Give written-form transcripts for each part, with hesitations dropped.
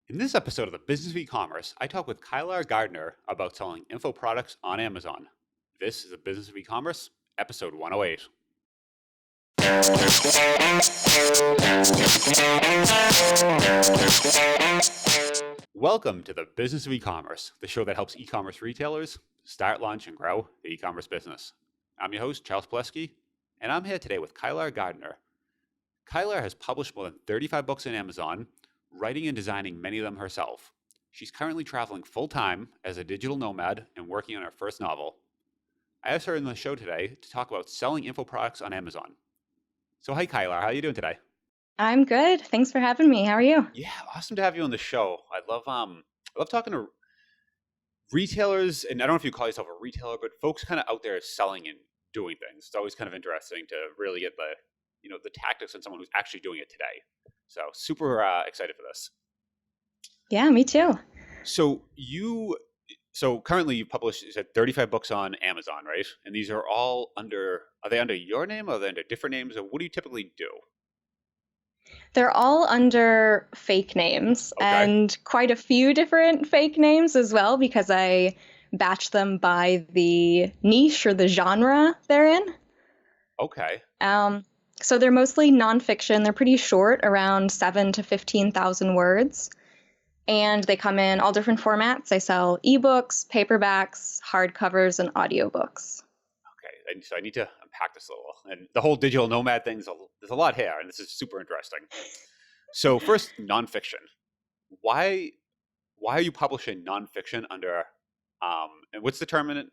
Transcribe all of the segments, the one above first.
In this episode of the Business of E-commerce, I talk with Kylar Gardner about selling info products on Amazon. This is the Business of E-commerce, episode 108. Welcome to the Business of E-commerce, the show that helps e-commerce retailers start, launch, and grow the e-commerce business. I'm your host, Charles Plesky, and I'm here today with Kylar Gardner. Kylar has published more than 35 books on Amazon, writing and designing many of them herself. She's currently traveling full-time as a digital nomad and working on her first novel. I asked her in the show today to talk about selling info products on Amazon. So hi, Kylar. How are you doing today? I'm good. Thanks for having me. How are you? Yeah, awesome to have you on the show. I love talking to retailers, and I don't know if you call yourself a retailer, but folks kind of out there selling and doing things. It's always kind of interesting to really get the tactics on someone who's actually doing it today. So super excited for this. Yeah, me too. So currently you published, you said 35 books on Amazon, right? And these are all are they under your name or are they under different names? Or what do you typically do? They're all under fake names Okay. and quite a few different fake names as well because I batch them by the niche or the genre they're in. Okay. So they're mostly nonfiction. They're pretty short, around 7,000 to 15,000 words. And they come in all different formats. I sell ebooks, paperbacks, hardcovers, and audiobooks. Okay. And so I need to unpack this a little. And the whole digital nomad thing, there's a lot here, and this is super interesting. So first, nonfiction. Why are you publishing nonfiction under, and what's the term in it?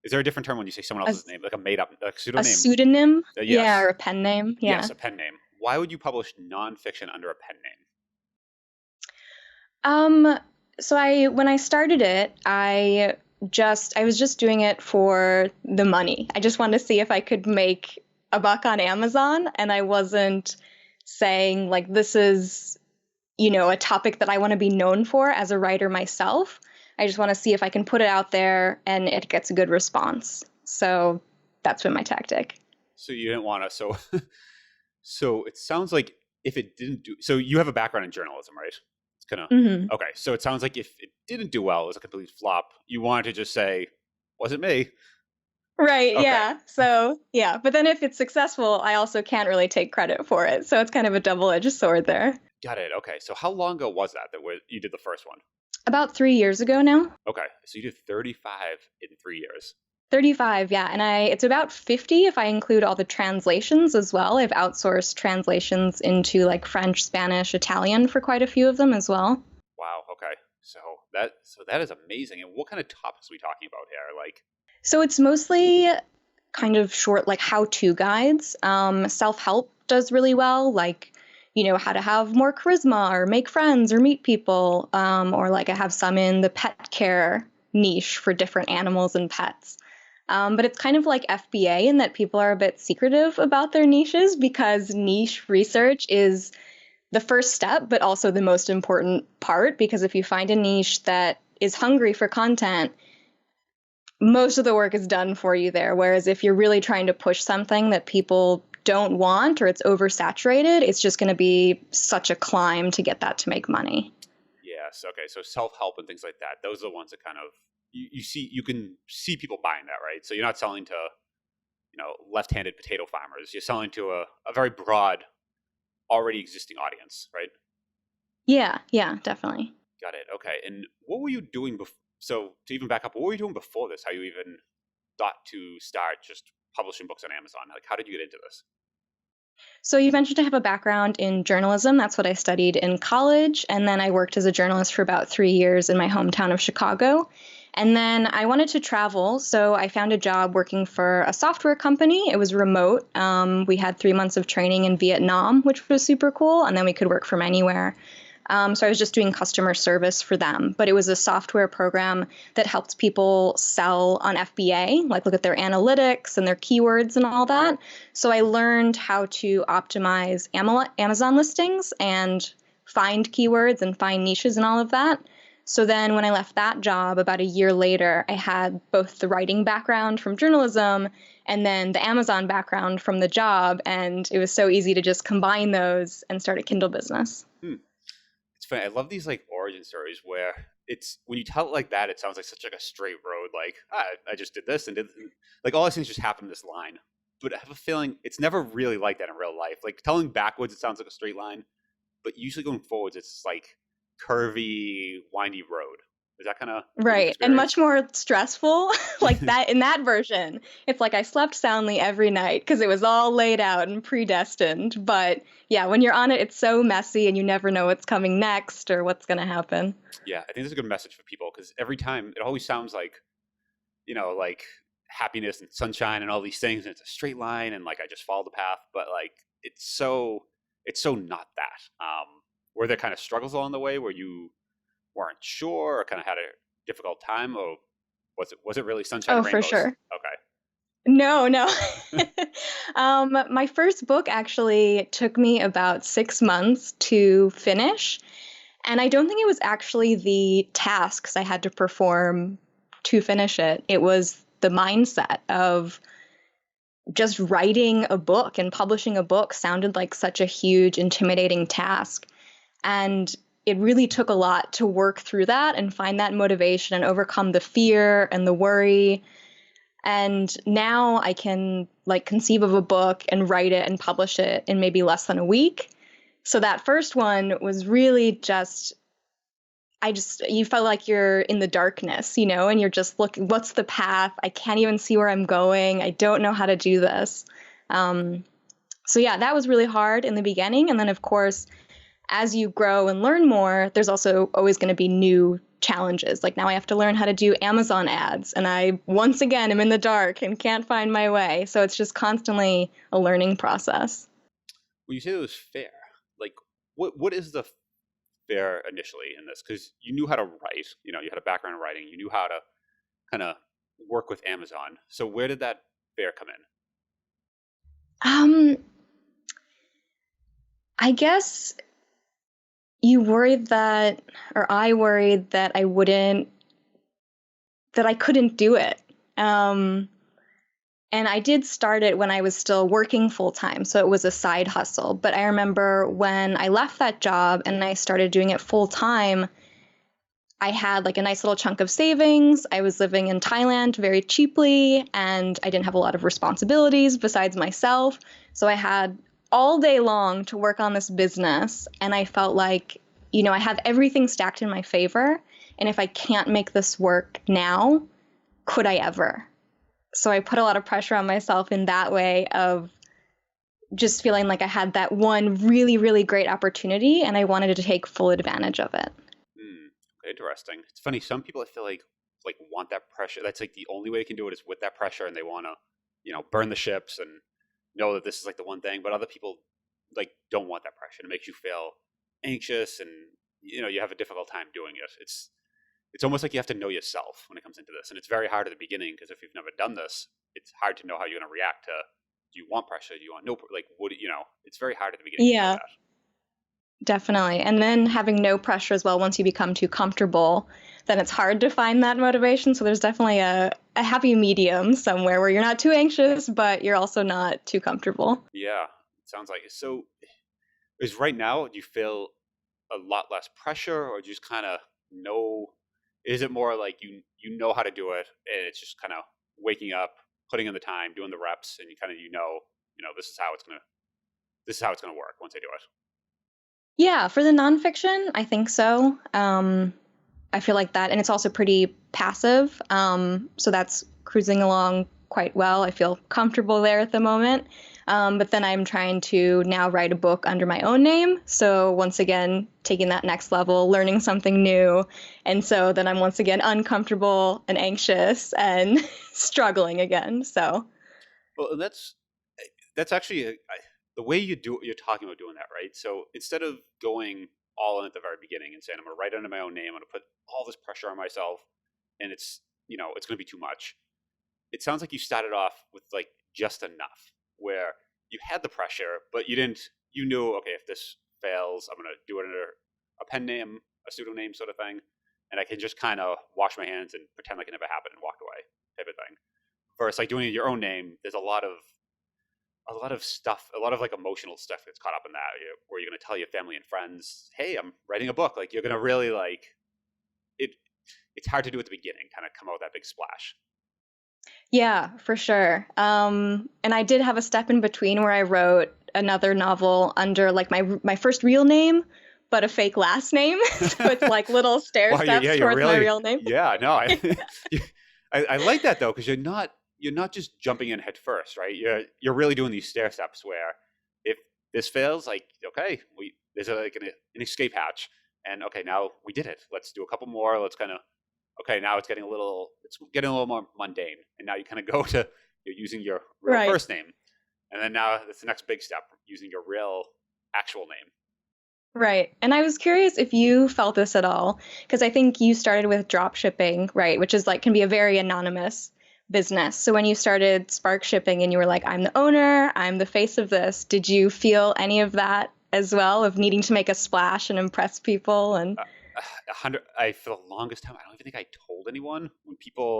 Is there a different term when you say someone else's name, like a made up, like pseudonym? A pseudonym? Yes. Yeah, or a pen name. Yeah. Yes, a pen name. Why would you publish nonfiction under a pen name? When I started it, I was just doing it for the money. I just wanted to see if I could make a buck on Amazon, and I wasn't saying like this is, a topic that I want to be known for as a writer myself. I just want to see if I can put it out there and it gets a good response. So that's been my tactic. So you didn't want to, so it sounds like if it didn't do, so you have a background in journalism, right? It's kind of, Okay. So it sounds like if it didn't do well, it was a complete flop. You wanted to just say, wasn't me. Right. Okay. Yeah. So, yeah. But then if it's successful, I also can't really take credit for it. So it's kind of a double-edged sword there. Got it. Okay. So how long ago was that you did the first one? About 3 years ago now. Okay. So you did 35 in 3 years. 35, yeah. And it's about 50 if I include all the translations as well. I've outsourced translations into like French, Spanish, Italian for quite a few of them as well. Wow. Okay. So that is amazing. And what kind of topics are we talking about here? So it's mostly kind of short, like how-to guides. Self-help does really well, like, how to have more charisma or make friends or meet people. Or like I have some in the pet care niche for different animals and pets. But it's kind of like FBA in that people are a bit secretive about their niches because niche research is the first step, but also the most important part. Because if you find a niche that is hungry for content, most of the work is done for you there. Whereas if you're really trying to push something that people don't want or it's oversaturated, it's just going to be such a climb to get that to make money. Yes. Okay. So self-help and things like that, those are the ones that kind of, you can see people buying that, right? So you're not selling to, left-handed potato farmers. You're selling to a very broad, already existing audience, right? Yeah, definitely. Got it. Okay. And what were you doing before? So to even back up, what were you doing before this? How you even thought to start just publishing books on Amazon? Like, how did you get into this? So you mentioned I have a background in journalism. That's what I studied in college. And then I worked as a journalist for about 3 years in my hometown of Chicago. And then I wanted to travel, so I found a job working for a software company. It was remote. We had 3 months of training in Vietnam, which was super cool, and then we could work from anywhere. So I was just doing customer service for them, but it was a software program that helped people sell on FBA, like look at their analytics and their keywords and all that. So I learned how to optimize Amazon listings and find keywords and find niches and all of that. So then when I left that job about a year later, I had both the writing background from journalism and then the Amazon background from the job. And it was so easy to just combine those and start a Kindle business. It's funny. I love these like origin stories where it's when you tell it like that, it sounds like such like a straight road. Like I just did this and did like all these things just happened in this line. But I have a feeling it's never really like that in real life. Like telling backwards, it sounds like a straight line, but usually going forwards, it's like curvy, windy road. Is that kind of what you've Right. And much experienced? more stressful. Like that in that version. It's like I slept soundly every night because it was all laid out and predestined. But yeah, when you're on it, it's so messy and you never know what's coming next or what's going to happen. Yeah, I think this is a good message for people because every time it always sounds like like happiness and sunshine and all these things, and it's a straight line, and like I just follow the path. But like it's so not that. Were there kind of struggles along the way where you weren't sure or kind of had a difficult time, or was it really sunshine Oh, and for rainbows? sure. Okay. No, no. My first book actually took me about 6 months to finish. And I don't think it was actually the tasks I had to perform to finish it. It was the mindset of just writing a book and publishing a book sounded like such a huge, intimidating task. And it really took a lot to work through that and find that motivation and overcome the fear and the worry. And now I can like conceive of a book and write it and publish it in maybe less than a week. So that first one was really just you felt like you're in the darkness, and you're just looking, what's the path? I can't even see where I'm going. I don't know how to do this. Um, so yeah, that was really hard in the beginning. And then of course, as you grow and learn more, there's also always going to be new challenges. Like now I have to learn how to do Amazon ads, and I once again am in the dark and can't find my way. So it's just constantly a learning process. When you say it was fair, like what is the fair initially in this? Because you knew how to write, you had a background in writing, you knew how to kind of work with Amazon. So where did that fair come in? Um, I guess you worried that, or I worried that that I couldn't do it. Um, and I did start it when I was still working full time. So it was a side hustle. But I remember when I left that job and I started doing it full time, I had like a nice little chunk of savings. I was living in Thailand very cheaply, and I didn't have a lot of responsibilities besides myself. So I had all day long to work on this business. And I felt like, I have everything stacked in my favor. And if I can't make this work now, could I ever? So I put a lot of pressure on myself in that way of just feeling like I had that one really, really great opportunity and I wanted to take full advantage of it. Hmm, interesting. It's funny. Some people I feel like want that pressure. That's like the only way they can do it is with that pressure, and they want to, burn the ships and know that this is like the one thing. But other people like don't want that pressure. It makes you feel anxious, and you have a difficult time doing it. It's almost like you have to know yourself when it comes into this, and it's very hard at the beginning because if you've never done this, it's hard to know how you're going to react to. Do you want pressure? Do you want no? Like, what? It's very hard at the beginning to know Yeah, that. definitely. And then having no pressure as well, once you become too comfortable, then it's hard to find that motivation. So there's definitely a happy medium somewhere where you're not too anxious, but you're also not too comfortable. Yeah, it sounds like it. So, is right now do you feel a lot less pressure, or do you just kind of know? Is it more like you know how to do it, and it's just kind of waking up, putting in the time, doing the reps, and you kind of this is how it's gonna work once I do it. Yeah, for the nonfiction, I think so. I feel like that, and it's also pretty passive. So that's cruising along quite well. I feel comfortable there at the moment. But then I'm trying to now write a book under my own name. So once again, taking that next level, learning something new. And so then I'm once again uncomfortable and anxious and struggling again. So, Well, that's actually the way you're talking about doing that, right? So instead of going all in at the very beginning and saying I'm going to write under my own name, I'm going to put all this pressure on myself, and it's going to be too much. It sounds like you started off with like just enough, where you had the pressure, but you knew, okay, if this fails, I'm going to do it under a pen name, a pseudonym sort of thing, and I can just kind of wash my hands and pretend like it never happened and walk away, type of thing. Versus like doing it in your own name, there's a lot of a lot of stuff, a lot of like emotional stuff gets caught up in that, where you're going to tell your family and friends, hey, I'm writing a book. Like you're going to really like it. It's hard to do at the beginning, kind of come out with that big splash. Yeah, for sure. And I did have a step in between where I wrote another novel under like my first real name, but a fake last name. So it's like little stair Wow, steps you're towards my really, real name. yeah, no, I like that though, because you're not just jumping in head first, right? You're really doing these stair steps where if this fails, like okay, there's like an escape hatch, and okay, now we did it. Let's do a couple more. Let's kind of okay, now it's getting a little more mundane, and now you kind of go to you're using your real Right. first name, and then now that's the next big step, using your real actual name. Right. And I was curious if you felt this at all, because I think you started with drop shipping, right, which is like can be a very anonymous business. So when you started Spark Shipping and you were like, I'm the owner, I'm the face of this, did you feel any of that as well, of needing to make a splash and impress people? And 100. I For the longest time, I don't even think I told anyone.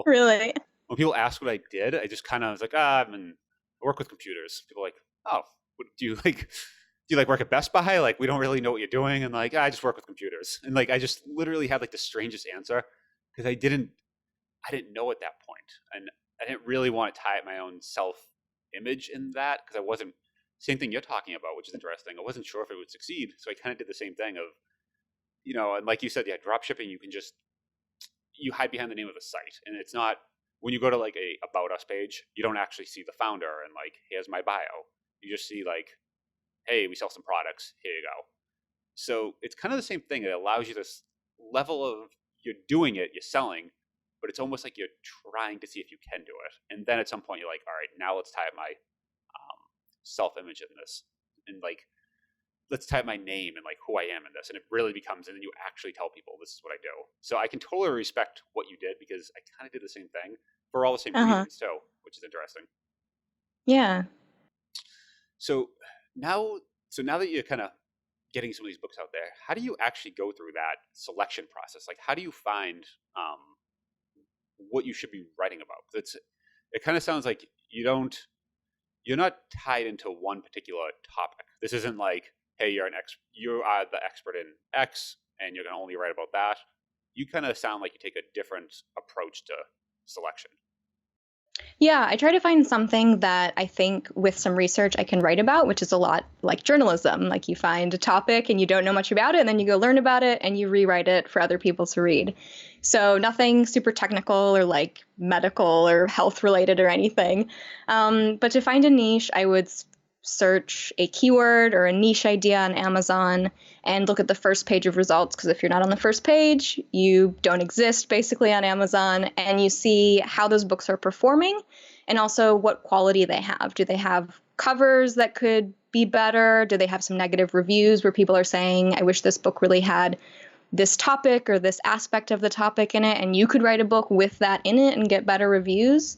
really? When people ask what I did, I just kind of was like, I work with computers. People are like, oh, do you like do you like work at Best Buy? Like we don't really know what you're doing, and like I just work with computers, and like I just literally had like the strangest answer because I didn't know at that point, and I didn't really want to tie up my own self image in that because I wasn't same thing you're talking about, which is interesting. I wasn't sure if it would succeed, so I kind of did the same thing of and like you said, yeah, drop shipping, you can just you hide behind the name of the site, and it's not when you go to like a about us page, you don't actually see the founder and like here's my bio. You just see like, hey, we sell some products. Here you go. So it's kind of the same thing. It allows you this level of you're doing it, you're selling, but it's almost like you're trying to see if you can do it. And then at some point, you're like, all right, now let's tie up my self image in this, and like let's type my name and like who I am in this, and it really becomes, and then you actually tell people this is what I do. So I can totally respect what you did because I kind of did the same thing for all the same Uh-huh. reasons too, which is interesting. Yeah. So now, so now that you're kind of getting some of these books out there, how do you actually go through that selection process? Like, how do you find what you should be writing about? 'Cause it kind of sounds like you're not tied into one particular topic. This isn't like, hey, you are the expert in X, and you're going to only write about that. You kind of sound like you take a different approach to selection. Yeah, I try to find something that I think with some research I can write about, which is a lot like journalism. Like you find a topic and you don't know much about it, and then you go learn about it and you rewrite it for other people to read. So nothing super technical or like medical or health related or anything. But to find a niche, I would search a keyword or a niche idea on Amazon and look at the first page of results. Because if you're not on the first page, you don't exist basically on Amazon. And you see how those books are performing and also what quality they have. Do they have covers that could be better? Do they have some negative reviews where people are saying, I wish this book really had this topic or this aspect of the topic in it, and you could write a book with that in it and get better reviews?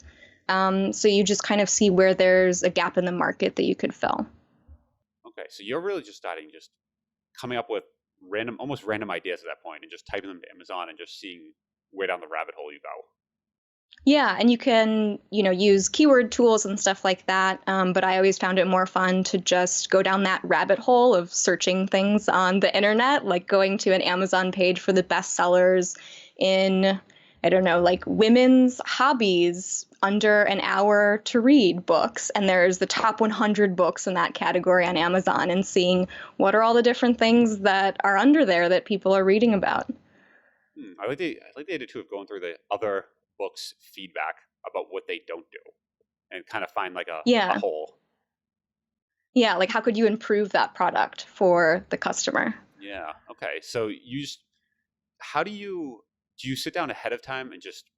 So you just kind of see where there's a gap in the market that you could fill. Okay, so you're really just starting just coming up with almost random ideas at that point, and just typing them to Amazon and just seeing where down the rabbit hole you go. Yeah, and you can, use keyword tools and stuff like that. But I always found it more fun to just go down that rabbit hole of searching things on the internet, like going to an Amazon page for the best sellers in, I don't know, like women's hobbies under an hour to read books. And there's the top 100 books in that category on Amazon, and seeing what are all the different things that are under there that people are reading about. I like the idea too of going through the other books' feedback about what they don't do, and kind of find like a Yeah. hole. Yeah. Like, how could you improve that product for the customer? Yeah. Okay. So how do you sit down ahead of time and just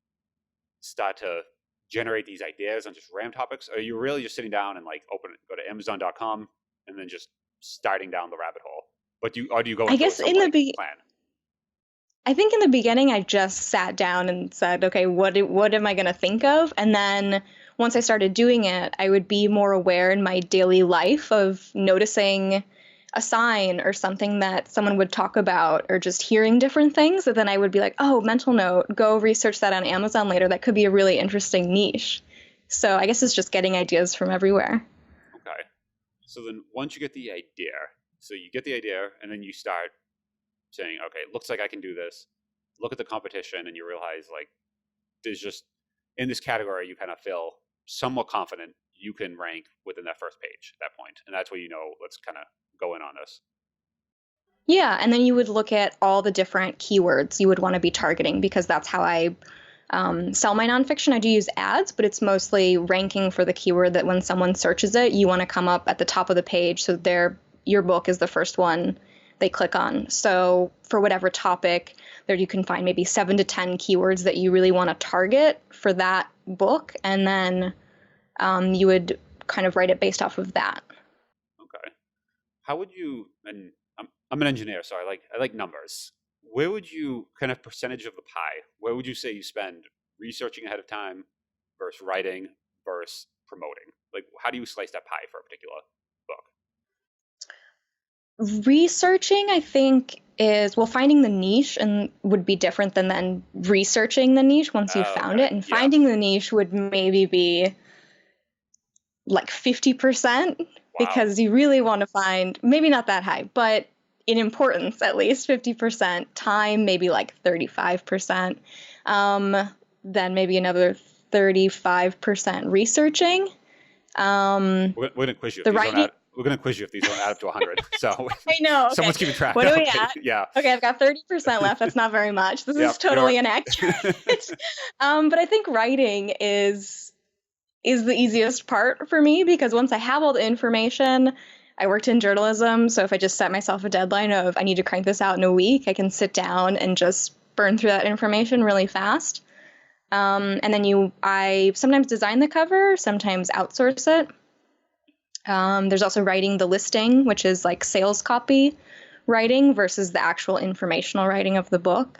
start to generate these ideas on just random topics? Or are you really just sitting down and like go to Amazon.com and then just starting down the rabbit hole? But do you go I into it guess some in the like be plan? I think in the beginning I just sat down and said, okay, what am I going to think of? And then once I started doing it, I would be more aware in my daily life of noticing a sign or something that someone would talk about, or just hearing different things. And then I would be like, oh, mental note, go research that on Amazon later. That could be a really interesting niche. So I guess it's just getting ideas from everywhere. Okay. So then once you get the idea, so you get the idea and then you start saying, okay, it looks like I can do this. Look at the competition and you realize like there's just in this category you kind of feel somewhat confident you can rank within that first page at that point. And that's where you know let's kind of go in on this. Yeah, and then you would look at all the different keywords you would want to be targeting because that's how I sell my nonfiction. I do use ads, but it's mostly ranking for the keyword that when someone searches it, you want to come up at the top of the page so your book is the first one they click on. So for whatever topic, there you can find maybe 7 to 10 keywords that you really want to target for that book, and then you would kind of write it based off of that. Okay. How would you, and I'm an engineer, so I like numbers. Where would you kind of percentage of the pie? Where would you say you spend researching ahead of time versus writing versus promoting? Like, how do you slice that pie for a particular book? Researching, I think, is well, finding the niche and would be different than then researching the niche once you've Oh, found okay. it. And Yeah. finding the niche would maybe be like 50% Wow. because you really want to find, maybe not that high, but in importance, at least 50%. Time, maybe like 35%. Then maybe another 35% researching. We're gonna quiz you if The these don't writing, add. We're gonna quiz you if these don't add up to 100. So I know. Okay. someone's keeping track. What are we Okay. at? Yeah. Okay, I've got 30% left. That's not very much. This Yeah. is totally inaccurate. But I think writing is the easiest part for me because once I have all the information, I worked in journalism, so if I just set myself a deadline of I need to crank this out in a week, I can sit down and just burn through that information really fast. And then I sometimes design the cover, sometimes outsource it. There's also writing the listing, which is like sales copy writing versus the actual informational writing of the book.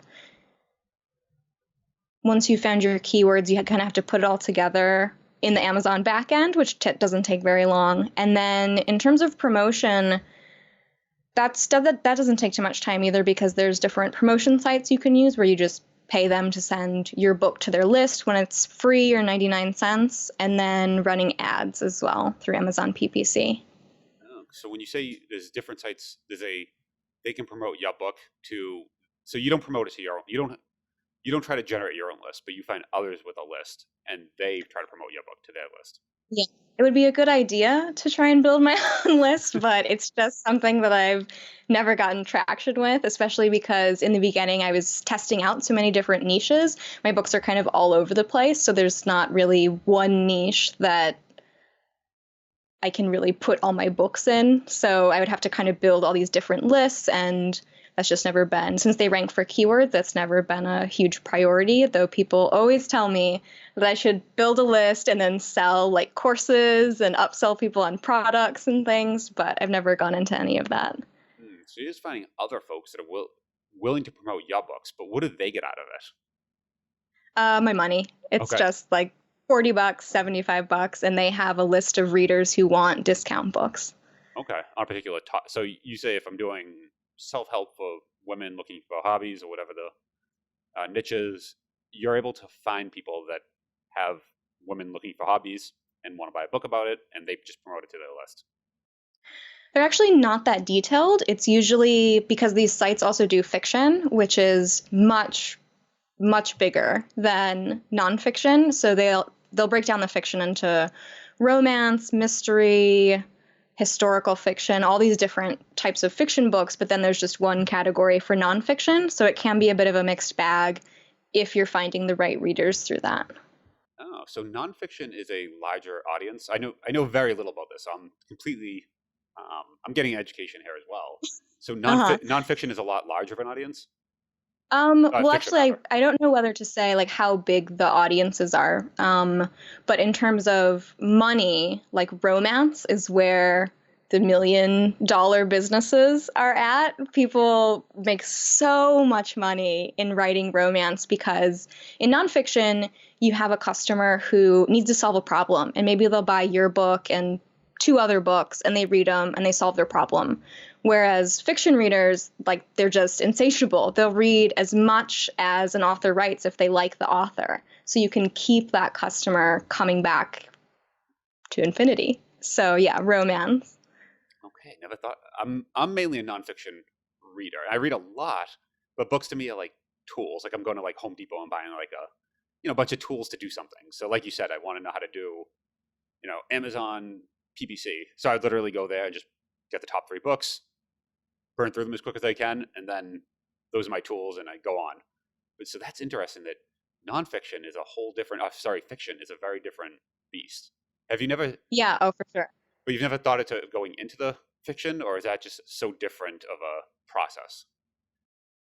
Once you found your keywords, you kind of have to put it all together in the Amazon backend, which doesn't take very long. And then in terms of promotion, that doesn't take too much time either because there's different promotion sites you can use where you just pay them to send your book to their list when it's free or 99 cents, and then running ads as well through Amazon PPC. Oh, so when you say there's different sites, they can promote your book to. So you don't promote it to your own. You don't try to generate your own list, but you find others with a list, and they try to promote your book to their list. Yeah. It would be a good idea to try and build my own list, but it's just something that I've never gotten traction with, especially because in the beginning I was testing out so many different niches. My books are kind of all over the place, so there's not really one niche that I can really put all my books in. So I would have to kind of build all these different lists, and that's just never been, since they rank for keywords, that's never been a huge priority, though people always tell me that I should build a list and then sell like courses and upsell people on products and things, but I've never gone into any of that. So you're just finding other folks that are willing to promote your books, but what do they get out of it? My money. It's Okay. just like $40, $75, and they have a list of readers who want discount books. Okay. On a particular topic. So you say if I'm doing self-help for women looking for hobbies or whatever the niches, you're able to find people that have women looking for hobbies and want to buy a book about it, and they just promote it to their list. They're actually not that detailed. It's usually because these sites also do fiction, which is much, much bigger than nonfiction. So they'll break down the fiction into romance, mystery, historical fiction, all these different types of fiction books, but then there's just one category for nonfiction. So it can be a bit of a mixed bag if you're finding the right readers through that. Oh, so nonfiction is a larger audience. I know very little about this. I'm getting an education here as well. So Uh-huh. nonfiction is a lot larger of an audience. Well, Fiction actually, rather. I don't know whether to say like how big the audiences are. But in terms of money, like romance is where the $1 million businesses are at. People make so much money in writing romance because in nonfiction, you have a customer who needs to solve a problem, and maybe they'll buy your book and 2 other books and they read them and they solve their problem. Whereas fiction readers, like they're just insatiable. They'll read as much as an author writes if they like the author. So you can keep that customer coming back to infinity. So yeah, romance. Okay, never thought. I'm mainly a nonfiction reader. I read a lot, but books to me are like tools. Like I'm going to like Home Depot and buying like a bunch of tools to do something. So like you said, I want to know how to do Amazon PPC. So I'd literally go there and just get the top three books, burn through them as quick as I can, and then those are my tools, and I go on. But so that's interesting that nonfiction is a whole different. Sorry, fiction is a very different beast. Have you never? Yeah, oh, for sure. But you've never thought of going into the fiction, or is that just so different of a process?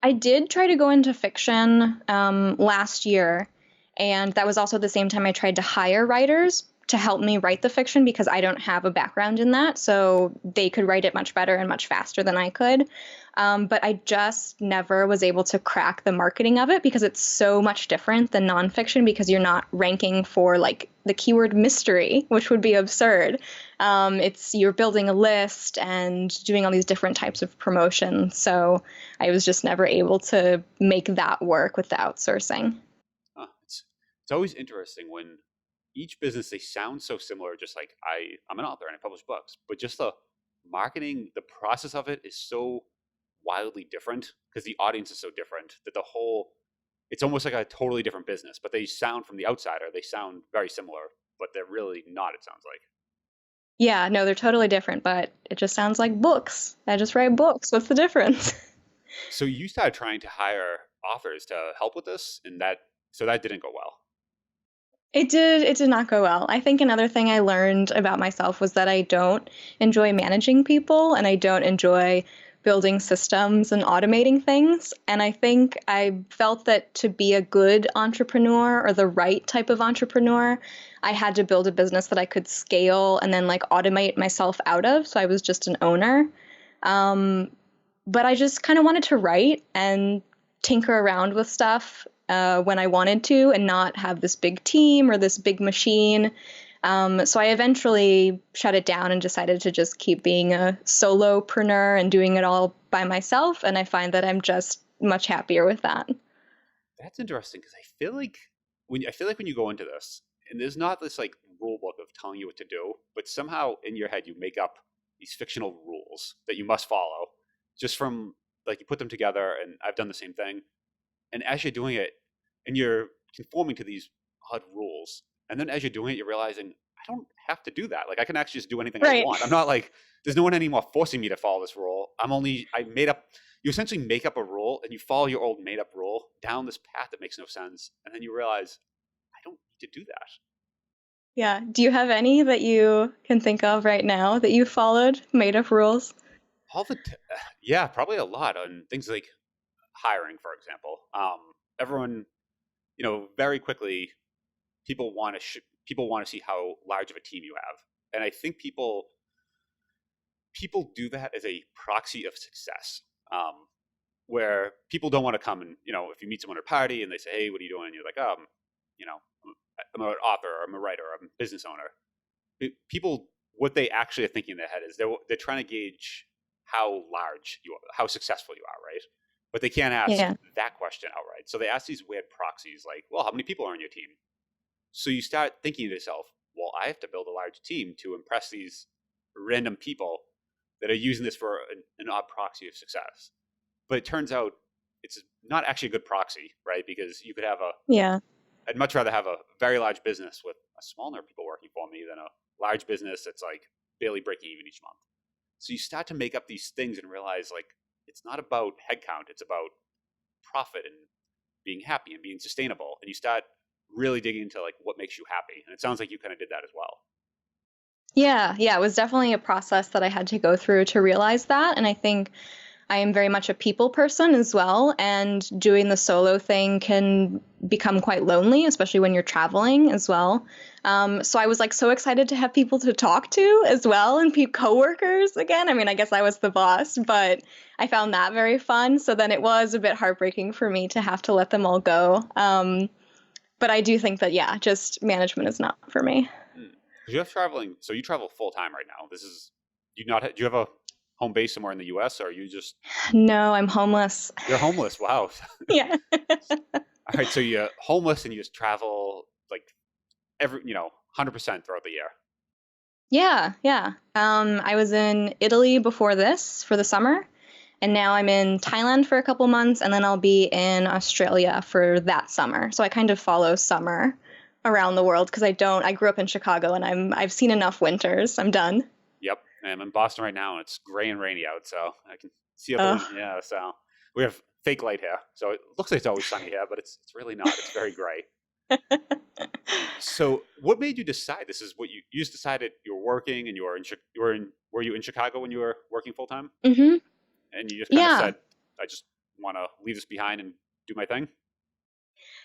I did try to go into fiction last year, and that was also the same time I tried to hire writers to help me write the fiction because I don't have a background in that. So they could write it much better and much faster than I could. But I just never was able to crack the marketing of it because it's so much different than nonfiction because you're not ranking for like the keyword mystery, which would be absurd. It's you're building a list and doing all these different types of promotion. So I was just never able to make that work with the outsourcing. It's always interesting when each business they sound so similar. Just like I'm an author and I publish books, but just the marketing, the process of it is so wildly different because the audience is so different that the whole it's almost like a totally different business. But they sound from the outsider, they sound very similar, but they're really not. It sounds like. Yeah, no, they're totally different, but it just sounds like books. I just write books. What's the difference? So you started trying to hire authors to help with this, and that didn't go well. It did not go well. I think another thing I learned about myself was that I don't enjoy managing people and I don't enjoy building systems and automating things. And I think I felt that to be a good entrepreneur or the right type of entrepreneur, I had to build a business that I could scale and then like automate myself out of. So I was just an owner. Um, but I just kind of wanted to write and tinker around with stuff when I wanted to and not have this big team or this big machine. So I eventually shut it down and decided to just keep being a solopreneur and doing it all by myself. And I find that I'm just much happier with that. That's interesting because I feel like when you go into this, and there's not this like rule book of telling you what to do, but somehow in your head you make up these fictional rules that you must follow, just from like you put them together. And I've done the same thing. And as you're doing it, and you're conforming to these odd rules, and then as you're doing it, you're realizing I don't have to do that. Like I can actually just do anything I Right. want. I'm not like there's no one anymore forcing me to follow this rule. I made up. You essentially make up a rule and you follow your old made up rule down this path that makes no sense, and then you realize I don't need to do that. Yeah. Do you have any that you can think of right now that you followed, made up rules? Yeah, probably a lot on things like hiring, for example. Everyone, very quickly people want to see how large of a team you have, and I think people do that as a proxy of success. Where people don't want to come and if you meet someone at a party and they say, "Hey, what are you doing?" And you're like, you know, I'm an author, or I'm a writer, or I'm a business owner." People, what they actually are thinking in their head is they're trying to gauge how large you are, how successful you are, right? But they can't ask Yeah. that question outright. So they ask these weird proxies like, "Well, how many people are on your team?" So you start thinking to yourself, "Well, I have to build a large team to impress these random people that are using this for an odd proxy of success." But it turns out it's not actually a good proxy, right? Because you could have Yeah. I'd much rather have a very large business with a small number of people working for me than a large business that's like barely breaking even each month. So you start to make up these things and realize like it's not about headcount, it's about profit and being happy and being sustainable. And you start really digging into like what makes you happy. And it sounds like you kind of did that as well. Yeah. Yeah. It was definitely a process that I had to go through to realize that. And I think I am very much a people person as well, and doing the solo thing can become quite lonely, especially when you're traveling as well. So I was like so excited to have people to talk to as well and be coworkers again. I mean, I guess I was the boss, but I found that very fun. So then it was a bit heartbreaking for me to have to let them all go. But I do think that, yeah, just management is not for me. Because you have traveling, so you travel full time right now. This is you not do you have a home base somewhere in the U.S. or are you just No, I'm homeless. you're homeless? Wow. Yeah. All right, so you're homeless and you just travel like 100% throughout the year. Yeah, yeah. I was in Italy before this for the summer, and now I'm in Thailand for a couple months, and then I'll be in Australia for that summer. So I kind of follow summer around the world because I grew up in Chicago and I've seen enough winters. I'm done. Yep. I'm in Boston right now, and it's gray and rainy out, so I can see out the Ugh. window. Yeah, so we have fake light here, so it looks like it's always sunny here, but it's really not. It's very gray. So, what made you decide this is what you just decided you were working and were you in Chicago when you were working full time, Hmm. and you just kind of Yeah. said, I just want to leave this behind and do my thing.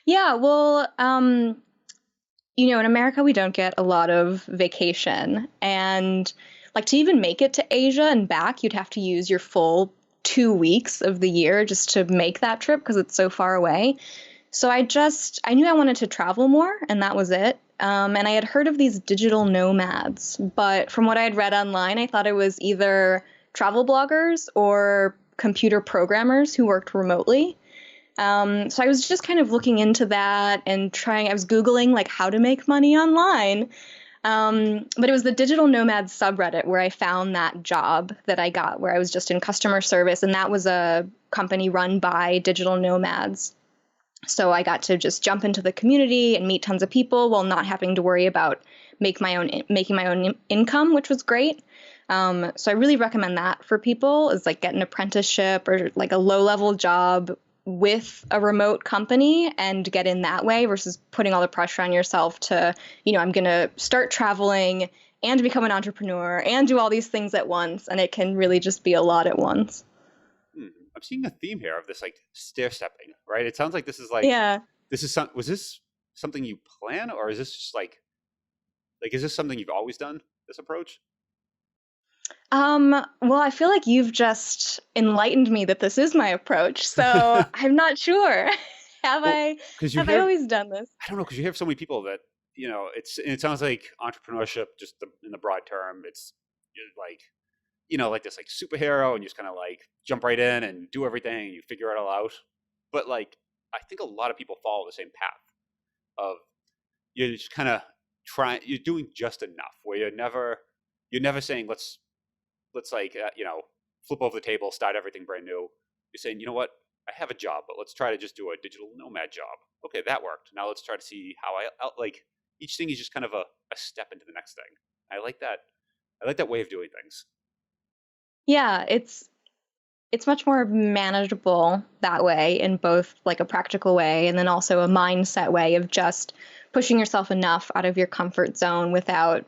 Yeah, well, in America, we don't get a lot of vacation. And like to even make it to Asia and back, you'd have to use your full 2 weeks of the year just to make that trip because it's so far away. So I knew I wanted to travel more, and that was it. And I had heard of these digital nomads, but from what I had read online, I thought it was either travel bloggers or computer programmers who worked remotely. So I was just kind of looking into that and I was Googling like how to make money online. But it was the Digital Nomad subreddit where I found that job that I got, where I was just in customer service. And that was a company run by digital nomads. So I got to just jump into the community and meet tons of people while not having to worry about making my own income, which was great. So I really recommend that for people is like get an apprenticeship or like a low level job with a remote company and get in that way versus putting all the pressure on yourself to, I'm going to start traveling and become an entrepreneur and do all these things at once. And it can really just be a lot at once. Hmm. I'm seeing a theme here of this like stair stepping, right? It sounds like Yeah. was this something you plan, or is this just is this something you've always done? This approach? Well, I feel like you've just enlightened me that this is my approach, so I'm not sure. Have Well, I because you have I hear always done this? I don't know, because you hear so many people that it sounds like entrepreneurship, just in the broad term, it's like like this like superhero, and you just kind of like jump right in and do everything, and you figure it all out. But like, I think a lot of people follow the same path of you're just kind of you're doing just enough, where you're never saying let's flip over the table, start everything brand new. You're saying, you know what, I have a job, but let's try to just do a digital nomad job. Okay, that worked. Now let's try to see how like each thing is just kind of a step into the next thing. I like that. I like that way of doing things. Yeah, it's much more manageable that way in both like a practical way and then also a mindset way of just pushing yourself enough out of your comfort zone without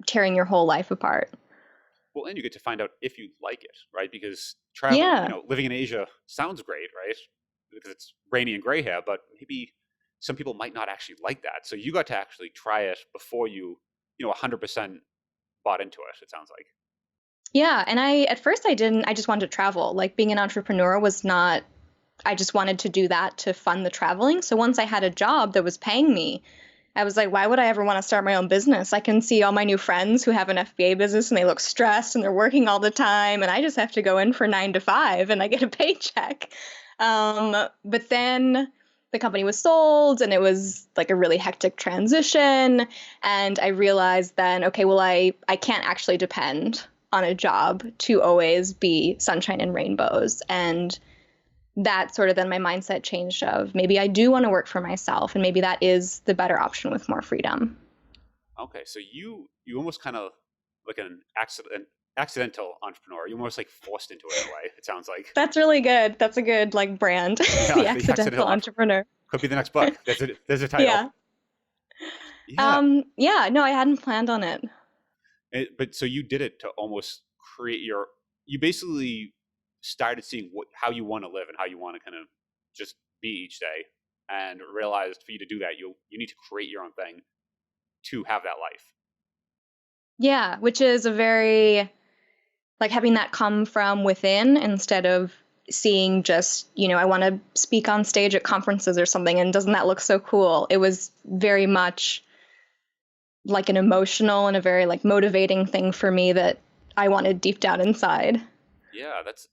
tearing your whole life apart. Well, and you get to find out if you like it, right? Because traveling, Yeah. living in Asia sounds great, right? Because it's rainy and gray here, but maybe some people might not actually like that. So you got to actually try it before 100% bought into it. It sounds like. Yeah, and at first I just wanted to travel. Like being an entrepreneur was not I just wanted to do that to fund the traveling. So once I had a job that was paying me, I was like, why would I ever want to start my own business? I can see all my new friends who have an FBA business and they look stressed and they're working all the time. And I just have to go in for 9 to 5 and I get a paycheck. But then the company was sold and it was like a really hectic transition. And I realized then, okay, well, I can't actually depend on a job to always be sunshine and rainbows. And that sort of then my mindset changed of maybe I do want to work for myself and maybe that is the better option with more freedom. Okay, so you almost kind of like accidental entrepreneur. You almost like forced into it in a way. It sounds like. That's really good. That's a good like brand. Yeah, The the accidental accidental entrepreneur entrepreneur. could be the next book. There's a title. Yeah. Yeah. Yeah, no, I hadn't planned on it. But so you did it to almost create your. You basically started seeing how you want to live and how you want to kind of just be each day, and realized for you to do that, you need to create your own thing to have that life. Yeah, which is a very like having that come from within instead of seeing just, I want to speak on stage at conferences or something and doesn't that look so cool? It was very much like an emotional and a very like motivating thing for me that I wanted deep down inside. Yeah, that's.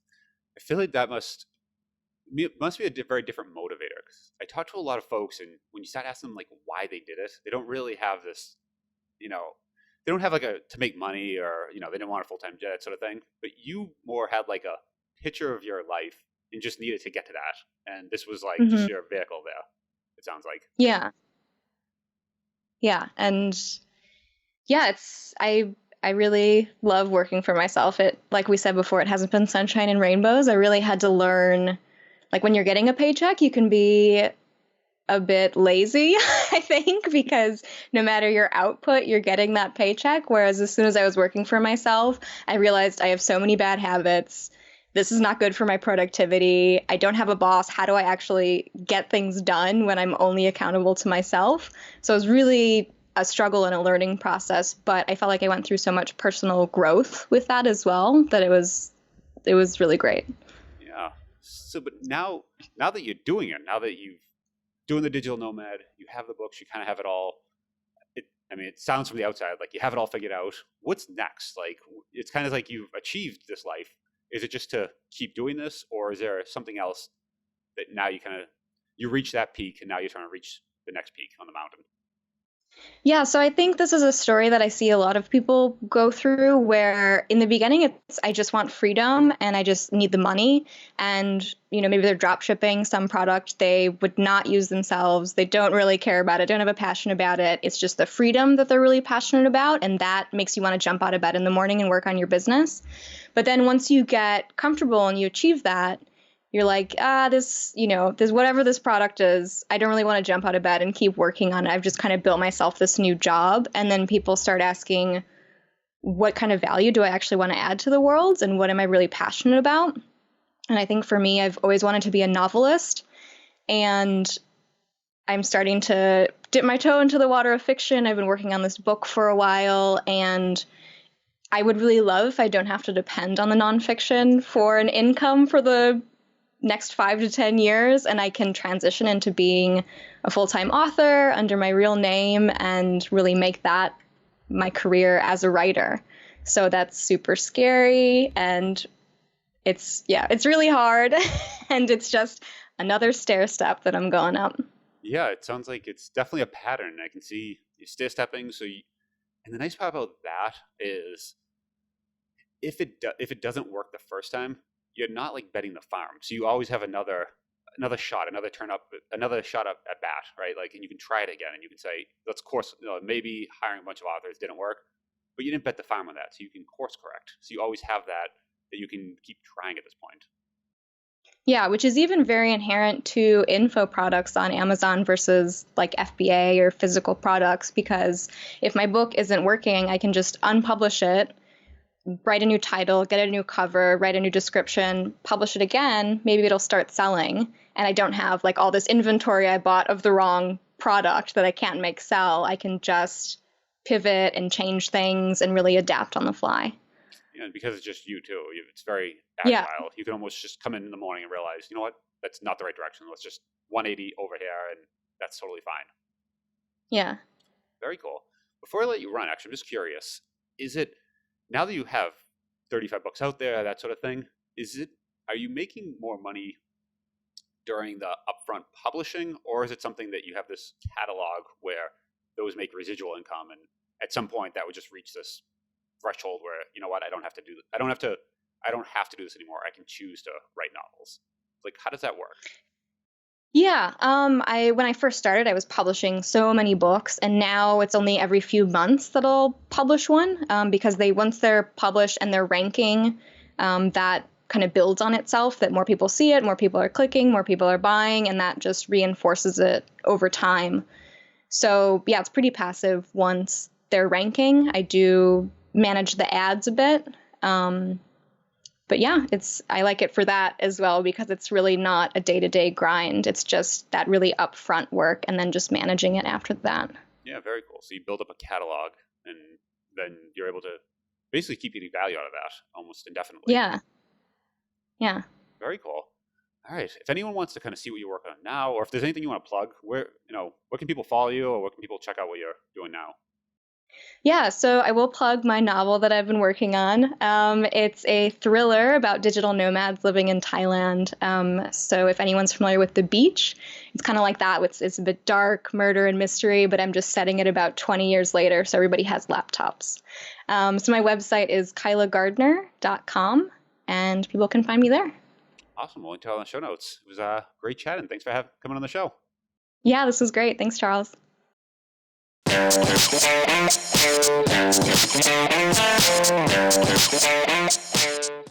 I feel like that must be a very different motivator. 'Cause I talk to a lot of folks, and when you start asking them like why they did it, they don't really have this, you know, they don't have like a to make money, or they didn't want a full-time job, that sort of thing. But you more had like a picture of your life and just needed to get to that. And this was like Hmm. just your vehicle there, it sounds like. Yeah. Yeah. And yeah, I really love working for myself. It, like we said before, it hasn't been sunshine and rainbows. I really had to learn, like when you're getting a paycheck, you can be a bit lazy, I think, because no matter your output, you're getting that paycheck. Whereas as soon as I was working for myself, I realized I have so many bad habits. This is not good for my productivity. I don't have a boss. How do I actually get things done when I'm only accountable to myself? So it was really a struggle and a learning process, but I felt like I went through so much personal growth with that as well that it was really great. Yeah. So, but now that you're doing it, now that you've doing the digital nomad, you have the books, you kind of have it all. I mean, it sounds from the outside like you have it all figured out. What's next? Like, it's kind of like you've achieved this life. Is it just to keep doing this, or is there something else that now you reach that peak, and now you're trying to reach the next peak on the mountain? Yeah, so I think this is a story that I see a lot of people go through where in the beginning it's I just want freedom and I just need the money. And, maybe they're drop shipping some product they would not use themselves. They don't really care about it, don't have a passion about it. It's just the freedom that they're really passionate about. And that makes you want to jump out of bed in the morning and work on your business. But then once you get comfortable and you achieve that, you're like, this whatever this product is, I don't really want to jump out of bed and keep working on it. I've just kind of built myself this new job. And then people start asking, what kind of value do I actually want to add to the world? And what am I really passionate about? And I think for me, I've always wanted to be a novelist. And I'm starting to dip my toe into the water of fiction. I've been working on this book for a while. And I would really love if I don't have to depend on the nonfiction for an income for the next 5 to 10 years, and I can transition into being a full-time author under my real name and really make that my career as a writer. So that's super scary, and it's really hard and it's just another stair step that I'm going up. Yeah, it sounds like it's definitely a pattern. I can see you stair stepping. And the nice part about that is if it doesn't work the first time, you're not like betting the farm. So you always have another shot, another shot up at bat, right? Like, and you can try it again, and you can say, let's course. Maybe hiring a bunch of authors didn't work, but you didn't bet the farm on that, so you can course correct. So you always have that you can keep trying at this point. Yeah, which is even very inherent to info products on Amazon versus like FBA or physical products, because if my book isn't working, I can just unpublish it, write a new title, get a new cover, write a new description, publish it again, maybe it'll start selling. And I don't have like all this inventory I bought of the wrong product that I can't make sell. I can just pivot and change things and really adapt on the fly. And because it's just you too, it's very Yeah. agile. You can almost just come in the morning and realize, you know what, that's not the right direction. Let's just 180 over here, and that's totally fine. Yeah. Very cool. Before I let you run, actually, I'm just curious: is it now that you have 35 books out there, that sort of thing? Are you making more money during the upfront publishing, or is it something that you have this catalog where those make residual income, and at some point that would just reach this threshold where, you know what, I don't have to do this anymore. I can choose to write novels. Like, how does that work? Yeah, I when I first started, I was publishing so many books, and now it's only every few months that I'll publish one, because they once they're published and they're ranking, that kind of builds on itself. That more people see it, more people are clicking, more people are buying, and that just reinforces it over time. So yeah, it's pretty passive once they're ranking. I do manage the ads a bit. But yeah, I like it for that as well because it's really not a day-to-day grind. It's just that really upfront work and then just managing it after that. Yeah, very cool. So you build up a catalog, and then you're able to basically keep getting value out of that almost indefinitely. Yeah. Yeah. Very cool. All right. If anyone wants to kind of see what you work on now, or if there's anything you want to plug, where can people follow you, or where can people check out what you're doing now? Yeah, so I will plug my novel that I've been working on. It's a thriller about digital nomads living in Thailand. So if anyone's familiar with The Beach, it's kind of like that. It's a bit dark, murder and mystery, but I'm just setting it about 20 years later, so everybody has laptops. So my website is kylagardner.com, and people can find me there. Awesome. We'll link to it in the show notes. It was great chatting. Thanks for coming on the show. Yeah, this was great. Thanks, Charles.